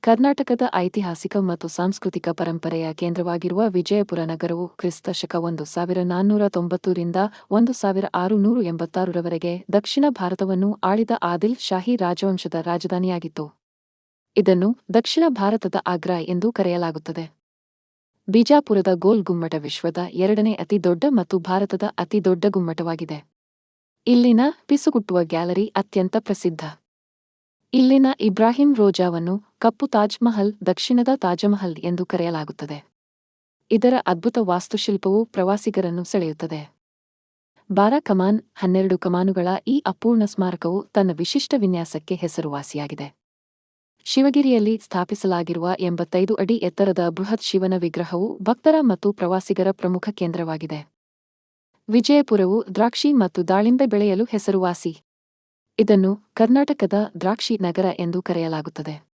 ಕರ್ನಾಟಕದ ಐತಿಹಾಸಿಕ ಮತ್ತು ಸಾಂಸ್ಕೃತಿಕ ಪರಂಪರೆಯ ಕೇಂದ್ರವಾಗಿರುವ ವಿಜಯಪುರ ನಗರವು ಕ್ರಿಸ್ತ ಶಕ 1490 ರಿಂದ 1686 ರವರೆಗೆ ದಕ್ಷಿಣ ಭಾರತವನ್ನು ಆಳಿದ ಆದಿಲ್ ಶಾಹಿ ರಾಜವಂಶದ ರಾಜಧಾನಿಯಾಗಿತ್ತು. ಇದನ್ನು ದಕ್ಷಿಣ ಭಾರತದ ಆಗ್ರಾ ಎಂದು ಕರೆಯಲಾಗುತ್ತದೆ. ಬಿಜಾಪುರದ ಗೋಲ್ ಗುಮ್ಮಟ ವಿಶ್ವದ ಎರಡನೇ ಅತಿ ದೊಡ್ಡ ಮತ್ತು ಭಾರತದ ಅತಿ ದೊಡ್ಡ ಗುಮ್ಮಟವಾಗಿದೆ. ಇಲ್ಲಿನ ಪಿಸುಗುಟ್ಟುವ ಗ್ಯಾಲರಿ ಅತ್ಯಂತ ಪ್ರಸಿದ್ಧ. ಇಲ್ಲಿನ ಇಬ್ರಾಹಿಂ ರೋಜಾವನ್ನು ಕಪ್ಪು ತಾಜ್ ಮಹಲ್, ದಕ್ಷಿಣದ ತಾಜಮಹಲ್ ಎಂದು ಕರೆಯಲಾಗುತ್ತದೆ. ಇದರ ಅದ್ಭುತ ವಾಸ್ತುಶಿಲ್ಪವು ಪ್ರವಾಸಿಗರನ್ನು ಸೆಳೆಯುತ್ತದೆ. 12 ಕಮಾನ್, 12 ಕಮಾನುಗಳ ಈ ಅಪೂರ್ಣ ಸ್ಮಾರಕವು ತನ್ನ ವಿಶಿಷ್ಟ ವಿನ್ಯಾಸಕ್ಕೆ ಹೆಸರುವಾಸಿಯಾಗಿದೆ. ಶಿವಗಿರಿಯಲ್ಲಿ ಸ್ಥಾಪಿಸಲಾಗಿರುವ 85 ಅಡಿ ಎತ್ತರದ ಬೃಹತ್ ಶಿವನ ವಿಗ್ರಹವು ಭಕ್ತರ ಮತ್ತು ಪ್ರವಾಸಿಗರ ಪ್ರಮುಖ ಕೇಂದ್ರವಾಗಿದೆ. ವಿಜಯಪುರವು ದ್ರಾಕ್ಷಿ ಮತ್ತು ದಾಳಿಂಬೆ ಬೆಳೆಯಲು ಹೆಸರುವಾಸಿ. ಇದನ್ನು ಕರ್ನಾಟಕದ ದ್ರಾಕ್ಷಿ ನಗರ ಎಂದು ಕರೆಯಲಾಗುತ್ತದೆ.